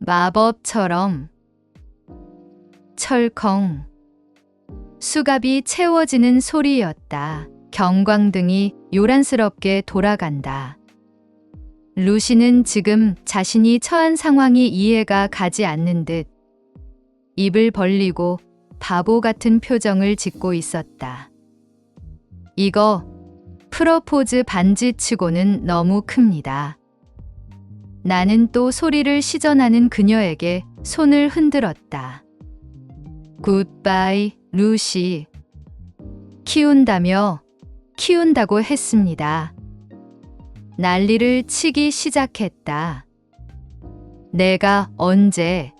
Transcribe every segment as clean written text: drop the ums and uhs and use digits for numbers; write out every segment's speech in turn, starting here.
마법처럼 철컹 수갑이 채워지는 소리였다. 경광등이 요란스럽게 돌아간다. 루시는 지금 자신이 처한 상황이 이해가 가지 않는 듯 입을 벌리고 바보 같은 표정을 짓고 있었다. 이거 프러포즈 반지치고는 너무 큽니다. 나는 또 소리를 시전하는 그녀에게 손을 흔들었다. 굿바이, 루시. 키운다고 했습니다. 난리를 치기 시작했다. 내가 언제?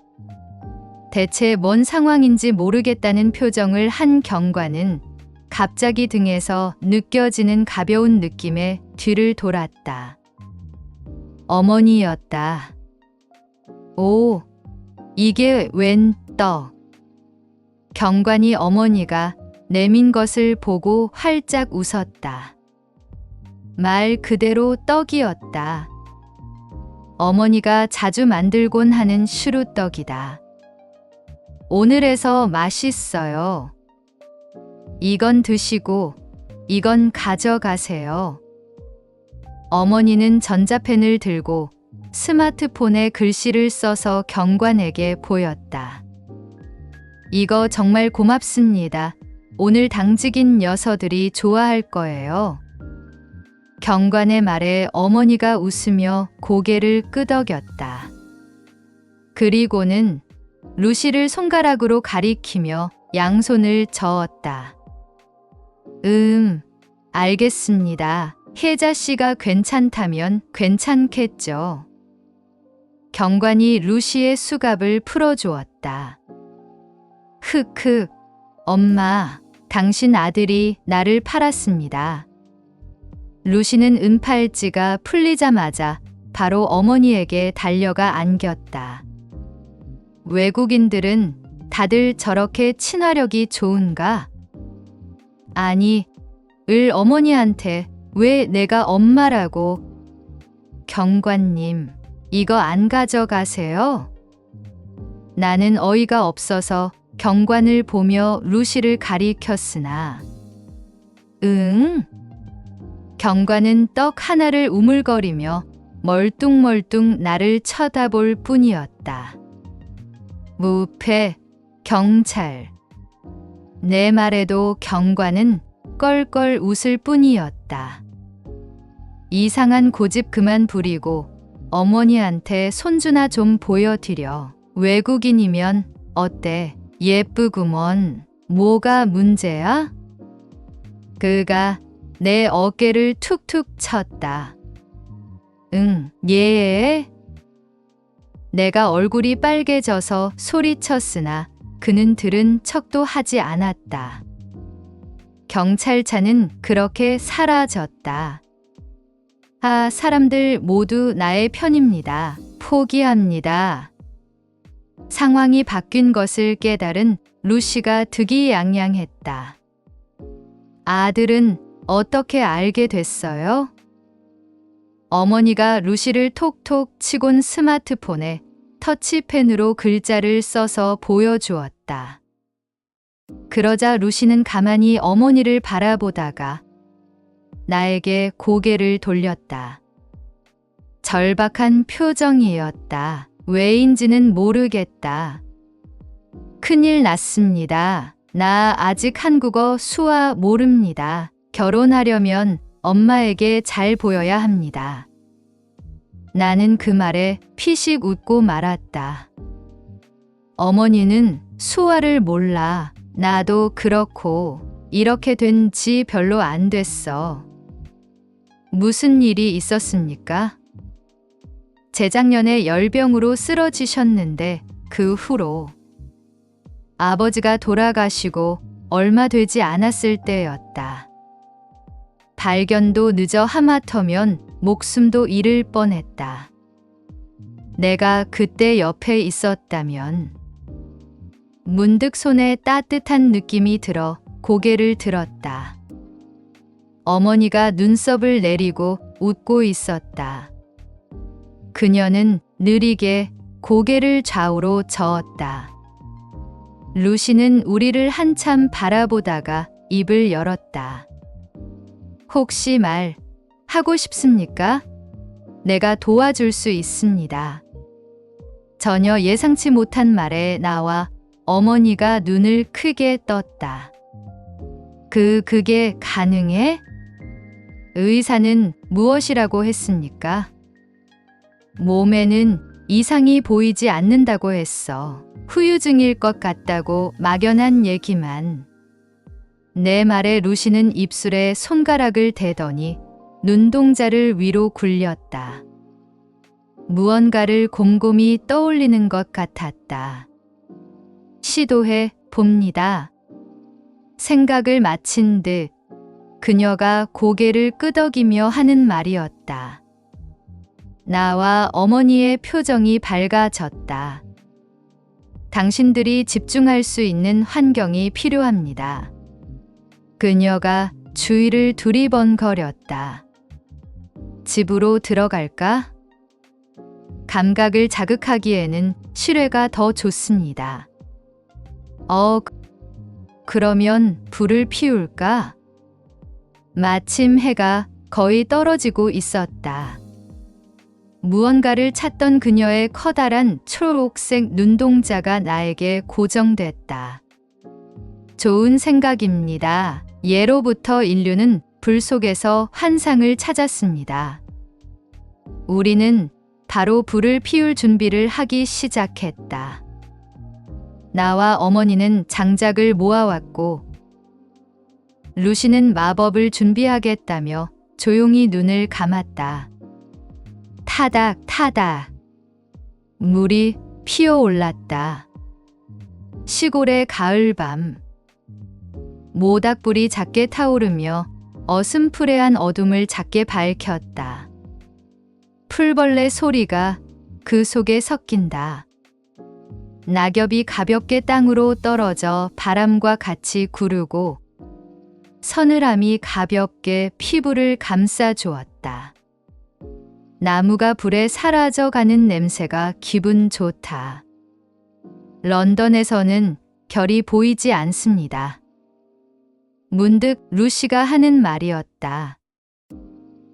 대체 뭔 상황인지 모르겠다는 표정을 한 경관은 갑자기 등에서 느껴지는 가벼운 느낌에 뒤를 돌았다. 어머니였다. 오, 이게 웬 떡. 경관이 어머니가 내민 것을 보고 활짝 웃었다. 말 그대로 떡이었다. 어머니가 자주 만들곤 하는 슈루떡이다. 오늘에서 맛있어요. 이건 드시고 이건 가져가세요. 어머니는 전자펜을 들고 스마트폰에 글씨를 써서 경관에게 보였다. 이거 정말 고맙습니다. 오늘 당직인 녀석들이 좋아할 거예요. 경관의 말에 어머니가 웃으며 고개를 끄덕였다. 그리고는 루시를 손가락으로 가리키며 양손을 저었다. 알겠습니다. 혜자 씨가 괜찮다면 괜찮겠죠. 경관이 루시의 수갑을 풀어주었다. 흑흑, 엄마, 당신 아들이 나를 팔았습니다. 루시는 은팔찌가 풀리자마자 바로 어머니에게 달려가 안겼다. 외국인들은 다들 저렇게 친화력이 좋은가? 아니, 어머니한테 왜 내가 엄마라고? 경관님, 이거 안 가져가세요? 나는 어이가 없어서 경관을 보며 루시를 가리켰으나 응? 경관은 떡 하나를 우물거리며 멀뚱멀뚱 나를 쳐다볼 뿐이었다. 무패, 경찰. 내 말에도 경관은 껄껄 웃을 뿐이었다. 이상한 고집 그만 부리고 어머니한테 손주나 좀 보여드려. 외국인이면 어때? 예쁘구먼. 뭐가 문제야? 그가 내 어깨를 툭툭 쳤다. 예. 내가 얼굴이 빨개져서 소리쳤으나 그는 들은 척도 하지 않았다. 경찰차는 그렇게 사라졌다. 아, 사람들 모두 나의 편입니다. 포기합니다. 상황이 바뀐 것을 깨달은 루시가 득이양양했다. 아들은 어떻게 알게 됐어요? 어머니가 루시를 톡톡 치곤 스마트폰에 터치펜으로 글자를 써서 보여주었다. 그러자 루시는 가만히 어머니를 바라보다가 나에게 고개를 돌렸다. 절박한 표정이었다. 왜인지는 모르겠다. 큰일 났습니다. 나 아직 한국어 수화 모릅니다. 결혼하려면 엄마에게 잘 보여야 합니다. 나는 그 말에 피식 웃고 말았다. 어머니는 수화를 몰라. 나도 그렇고 이렇게 된 지 별로 안 됐어. 무슨 일이 있었습니까? 재작년에 열병으로 쓰러지셨는데 그 후로 아버지가 돌아가시고 얼마 되지 않았을 때였다. 발견도 늦어 하마터면 목숨도 잃을 뻔했다. 내가 그때 옆에 있었다면. 문득 손에 따뜻한 느낌이 들어 고개를 들었다. 어머니가 눈썹을 내리고 웃고 있었다. 그녀는 느리게 고개를 좌우로 저었다. 루시는 우리를 한참 바라보다가 입을 열었다. 혹시 말 하고 싶습니까? 내가 도와줄 수 있습니다. 전혀 예상치 못한 말에 나와 어머니가 눈을 크게 떴다. 그게 가능해? 의사는 무엇이라고 했습니까? 몸에는 이상이 보이지 않는다고 했어. 후유증일 것 같다고 막연한 얘기만. 내 말에 루시는 입술에 손가락을 대더니 눈동자를 위로 굴렸다. 무언가를 곰곰이 떠올리는 것 같았다. 시도해 봅니다. 생각을 마친 듯 그녀가 고개를 끄덕이며 하는 말이었다. 나와 어머니의 표정이 밝아졌다. 당신들이 집중할 수 있는 환경이 필요합니다. 그녀가 주위를 두리번거렸다. 집으로 들어갈까? 감각을 자극하기에는 실외가 더 좋습니다. 그러면 불을 피울까? 마침 해가 거의 떨어지고 있었다. 무언가를 찾던 그녀의 커다란 초록색 눈동자가 나에게 고정됐다. 좋은 생각입니다. 예로부터 인류는 불 속에서 환상을 찾았습니다. 우리는 바로 불을 피울 준비를 하기 시작했다. 나와 어머니는 장작을 모아왔고 루시는 마법을 준비하겠다며 조용히 눈을 감았다. 타닥타닥 물이 피어올랐다. 시골의 가을밤 모닥불이 작게 타오르며 어슴푸레한 어둠을 작게 밝혔다. 풀벌레 소리가 그 속에 섞인다. 낙엽이 가볍게 땅으로 떨어져 바람과 같이 구르고 서늘함이 가볍게 피부를 감싸주었다. 나무가 불에 사라져가는 냄새가 기분 좋다. 런던에서는 별이 보이지 않습니다. 문득 루시가 하는 말이었다.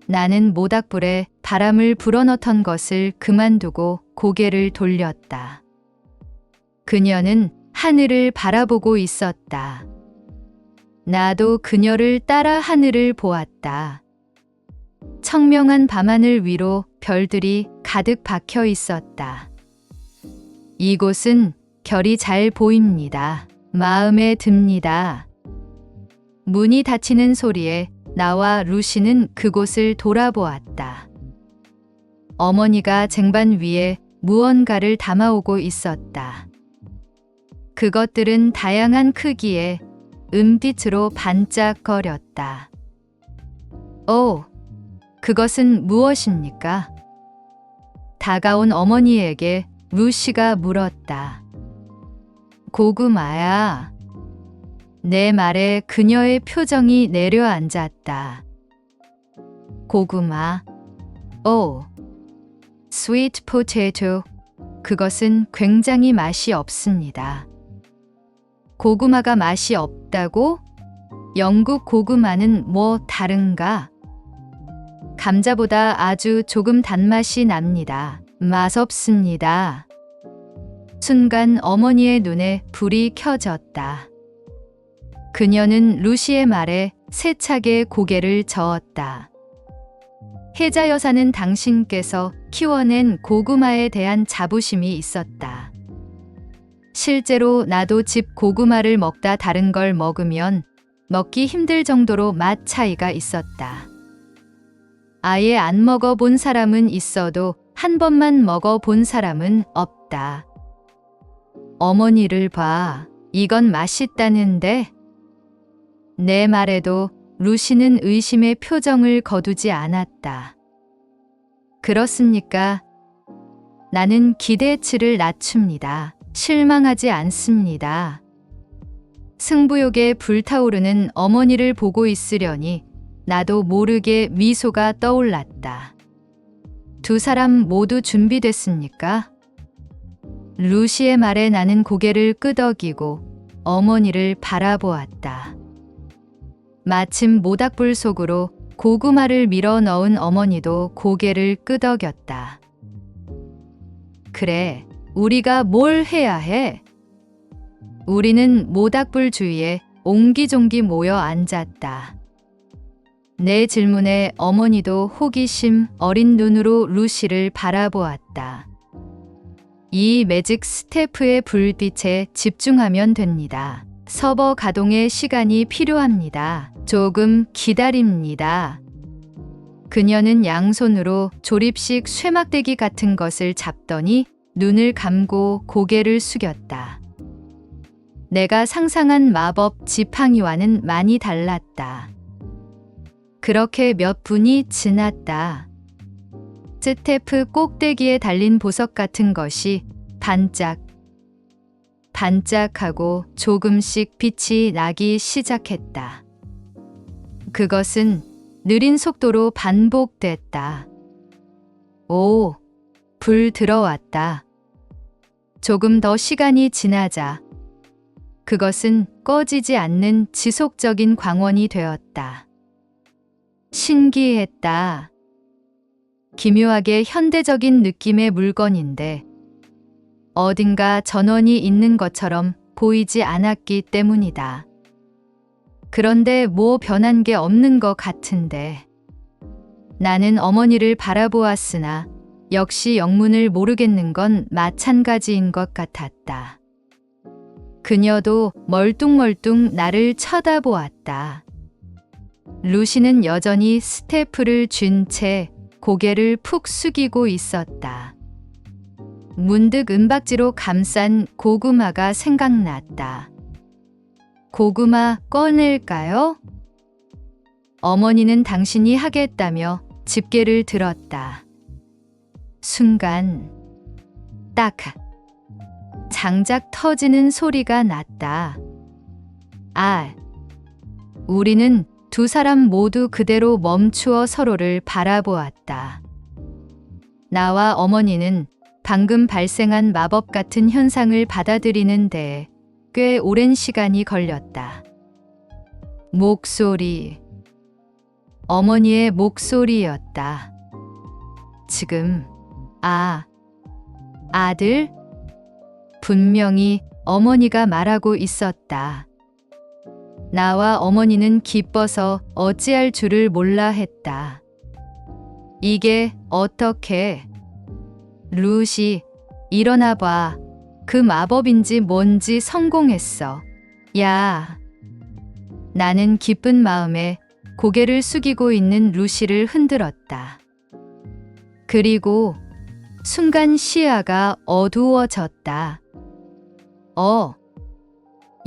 나는 모닥불에 바람을 불어넣던 것을 그만두고 고개를 돌렸다. 그녀는 하늘을 바라보고 있었다. 나도 그녀를 따라 하늘을 보았다. 청명한 밤하늘 위로 별들이 가득 박혀 있었다. 이곳은 별이 잘 보입니다. 마음에 듭니다. 문이 닫히는 소리에 나와 루시는 그곳을 돌아보았다. 어머니가 쟁반 위에 무언가를 담아오고 있었다. 그것들은 다양한 크기의 은빛으로 반짝거렸다. 그것은 무엇입니까? 다가온 어머니에게 루시가 물었다. 고구마야. 내 말에 그녀의 표정이 내려앉았다. 고구마. sweet potato. 그것은 굉장히 맛이 없습니다. 고구마가 맛이 없다고? 영국 고구마는 뭐 다른가? 감자보다 아주 조금 단맛이 납니다. 맛없습니다. 순간 어머니의 눈에 불이 켜졌다. 그녀는 루시의 말에 세차게 고개를 저었다. 혜자 여사는 당신께서 키워낸 고구마에 대한 자부심이 있었다. 실제로 나도 집 고구마를 먹다 다른 걸 먹으면 먹기 힘들 정도로 맛 차이가 있었다. 아예 안 먹어본 사람은 있어도 한 번만 먹어본 사람은 없다. 어머니를 봐. 이건 맛있다는데? 내 말에도 루시는 의심의 표정을 거두지 않았다. 그렇습니까? 나는 기대치를 낮춥니다. 실망하지 않습니다. 승부욕에 불타오르는 어머니를 보고 있으려니 나도 모르게 미소가 떠올랐다. 두 사람 모두 준비됐습니까? 루시의 말에 나는 고개를 끄덕이고 어머니를 바라보았다. 마침 모닥불 속으로 고구마를 밀어 넣은 어머니도 고개를 끄덕였다. 그래, 우리가 뭘 해야 해? 우리는 모닥불 주위에 옹기종기 모여 앉았다. 내 질문에 어머니도 호기심 어린 눈으로 루시를 바라보았다. 이 매직 스태프의 불빛에 집중하면 됩니다. 서버 가동에 시간이 필요합니다. 조금 기다립니다. 그녀는 양손으로 조립식 쇠막대기 같은 것을 잡더니 눈을 감고 고개를 숙였다. 내가 상상한 마법 지팡이와는 많이 달랐다. 그렇게 몇 분이 지났다. 스태프 꼭대기에 달린 보석 같은 것이 반짝하고 조금씩 빛이 나기 시작했다. 그것은 느린 속도로 반복됐다. 오, 불 들어왔다. 조금 더 시간이 지나자 그것은 꺼지지 않는 지속적인 광원이 되었다. 신기했다. 기묘하게 현대적인 느낌의 물건인데 어딘가 전원이 있는 것처럼 보이지 않았기 때문이다. 그런데 뭐 변한 게 없는 것 같은데. 나는 어머니를 바라보았으나 역시 영문을 모르겠는 건 마찬가지인 것 같았다. 그녀도 멀뚱멀뚱 나를 쳐다보았다. 루시는 여전히 스태프를 쥔 채 고개를 푹 숙이고 있었다. 문득 은박지로 감싼 고구마가 생각났다. 고구마 꺼낼까요? 어머니는 당신이 하겠다며 집게를 들었다. 순간 딱 장작 터지는 소리가 났다. 아, 우리는 두 사람 모두 그대로 멈추어 서로를 바라보았다. 나와 어머니는 방금 발생한 마법 같은 현상을 받아들이는 데에 꽤 오랜 시간이 걸렸다. 목소리. 어머니의 목소리였다. 지금, 아들? 분명히 어머니가 말하고 있었다. 나와 어머니는 기뻐서 어찌할 줄을 몰라 했다. 이게 어떻게? 루시, 일어나 봐. 그 마법인지 뭔지 성공했어. 야. 나는 기쁜 마음에 고개를 숙이고 있는 루시를 흔들었다. 그리고 순간 시야가 어두워졌다.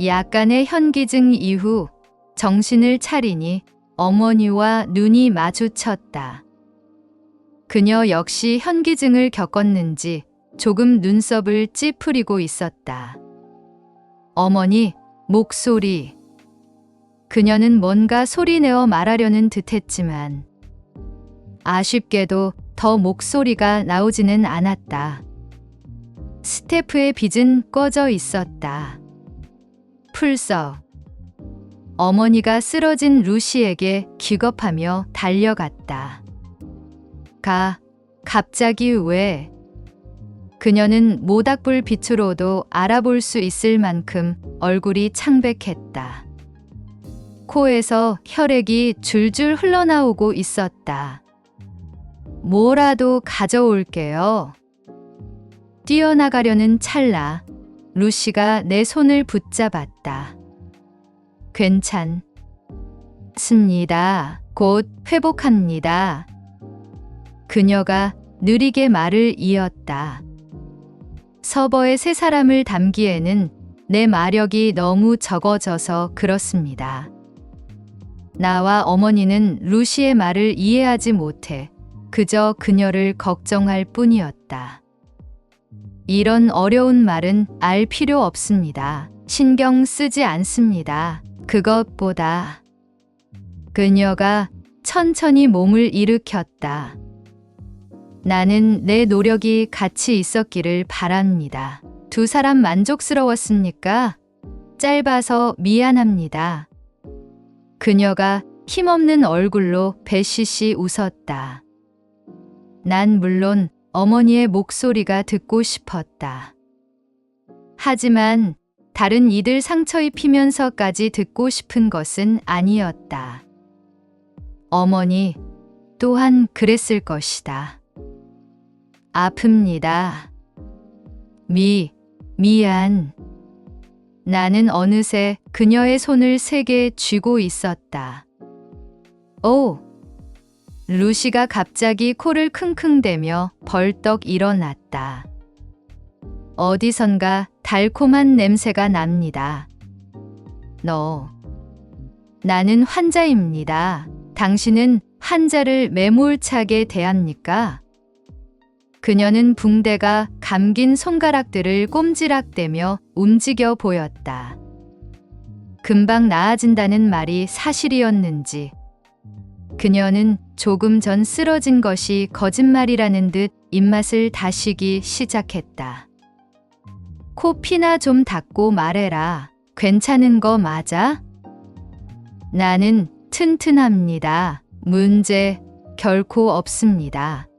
약간의 현기증 이후 정신을 차리니 어머니와 눈이 마주쳤다. 그녀 역시 현기증을 겪었는지 조금 눈썹을 찌푸리고 있었다. 어머니, 목소리. 그녀는 뭔가 소리내어 말하려는 듯했지만 아쉽게도 더 목소리가 나오지는 않았다. 스태프의 빛은 꺼져 있었다. 풀썩. 어머니가 쓰러진 루시에게 기겁하며 달려갔다. 갑자기 왜? 그녀는 모닥불 빛으로도 알아볼 수 있을 만큼 얼굴이 창백했다. 코에서 혈액이 줄줄 흘러나오고 있었다. 뭐라도 가져올게요. 뛰어나가려는 찰나 루시가 내 손을 붙잡았다. 괜찮습니다. 곧 회복합니다. 그녀가 느리게 말을 이었다. 서버에 세 사람을 담기에는 내 마력이 너무 적어져서 그렇습니다. 나와 어머니는 루시의 말을 이해하지 못해 그저 그녀를 걱정할 뿐이었다. 이런 어려운 말은 알 필요 없습니다. 신경 쓰지 않습니다. 그것보다 그녀가 천천히 몸을 일으켰다. 나는 내 노력이 같이 있었기를 바랍니다. 두 사람 만족스러웠습니까? 짧아서 미안합니다. 그녀가 힘없는 얼굴로 배시시 웃었다. 난 물론 어머니의 목소리가 듣고 싶었다. 하지만 다른 이들 상처 입히면서까지 듣고 싶은 것은 아니었다. 어머니 또한 그랬을 것이다. 아픕니다. 미안. 나는 어느새 그녀의 손을 세게 쥐고 있었다. 오! 루시가 갑자기 코를 킁킁대며 벌떡 일어났다. 어디선가 달콤한 냄새가 납니다. 나는 환자입니다. 당신은 환자를 매몰차게 대합니까? 그녀는 붕대가 감긴 손가락들을 꼼지락대며 움직여 보였다. 금방 나아진다는 말이 사실이었는지, 그녀는 조금 전 쓰러진 것이 거짓말이라는 듯 입맛을 다시기 시작했다. 코피나 좀 닦고 말해라. 괜찮은 거 맞아? 나는 튼튼합니다. 문제 결코 없습니다.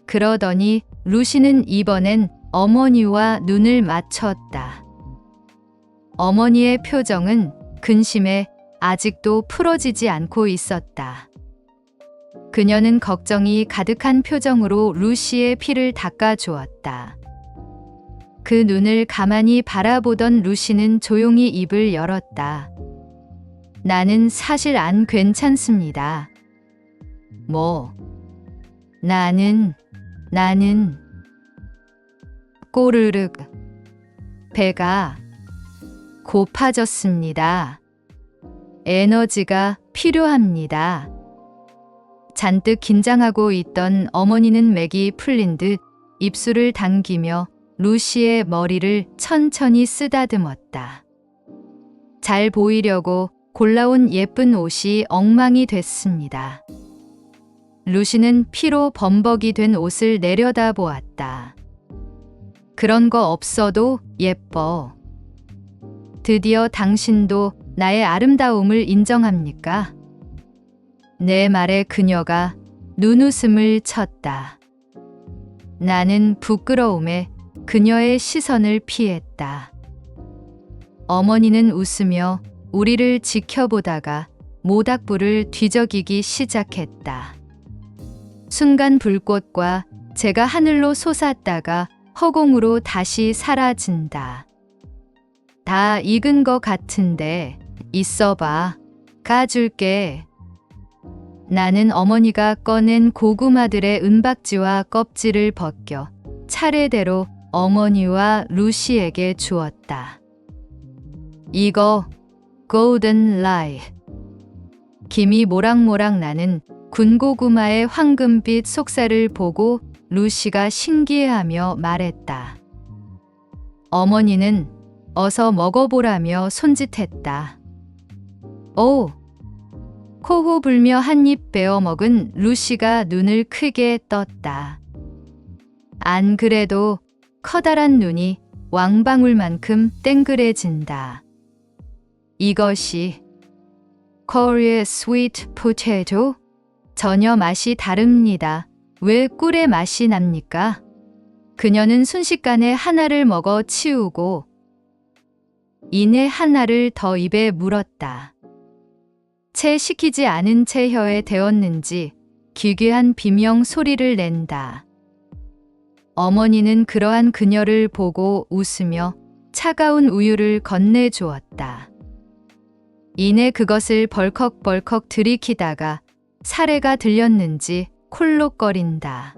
그러더니 루시는 이번엔 어머니와 눈을 맞췄다. 어머니의 표정은 근심에 아직도 풀어지지 않고 있었다. 그녀는 걱정이 가득한 표정으로 루시의 피를 닦아주었다. 그 눈을 가만히 바라보던 루시는 조용히 입을 열었다. 나는 사실 안 괜찮습니다. 나는 꼬르륵 배가 고파졌습니다. 에너지가 필요합니다. 잔뜩 긴장하고 있던 어머니는 맥이 풀린 듯 입술을 당기며 루시의 머리를 천천히 쓰다듬었다. 잘 보이려고 골라온 예쁜 옷이 엉망이 됐습니다. 루시는 피로 범벅이 된 옷을 내려다보았다. 그런 거 없어도 예뻐. 드디어 당신도 나의 아름다움을 인정합니까? 내 말에 그녀가 눈웃음을 쳤다. 나는 부끄러움에 그녀의 시선을 피했다. 어머니는 웃으며 우리를 지켜보다가 모닥불을 뒤적이기 시작했다. 순간 불꽃과 재가 하늘로 솟았다가 허공으로 다시 사라진다. 다 익은 것 같은데 있어봐. 까줄게. 나는 어머니가 꺼낸 고구마들의 은박지와 껍질을 벗겨 차례대로 어머니와 루시에게 주었다. 이거 골든 라이. 김이 모락모락 나는 군고구마의 황금빛 속살을 보고 루시가 신기해하며 말했다. 어머니는 어서 먹어보라며 손짓했다. 오! 코호 불며 한 입 베어 먹은 루시가 눈을 크게 떴다. 안 그래도 커다란 눈이 왕방울만큼 땡그레진다. 이것이 Korea sweet potato? 전혀 맛이 다릅니다. 왜 꿀의 맛이 납니까? 그녀는 순식간에 하나를 먹어 치우고 이내 하나를 더 입에 물었다. 채 식히지 않은 채 혀에 대었는지 기괴한 비명 소리를 낸다. 어머니는 그러한 그녀를 보고 웃으며 차가운 우유를 건네주었다. 이내 그것을 벌컥벌컥 들이키다가 사례가 들렸는지 콜록거린다.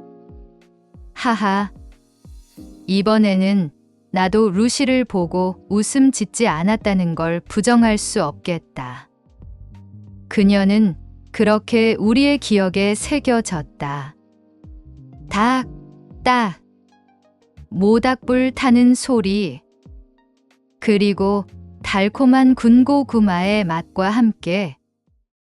하하. 이번에는 나도 루시를 보고 웃음 짓지 않았다는 걸 부정할 수 없겠다. 그녀는 그렇게 우리의 기억에 새겨졌다. 닥, 딱, 모닥불 타는 소리, 그리고 달콤한 군고구마의 맛과 함께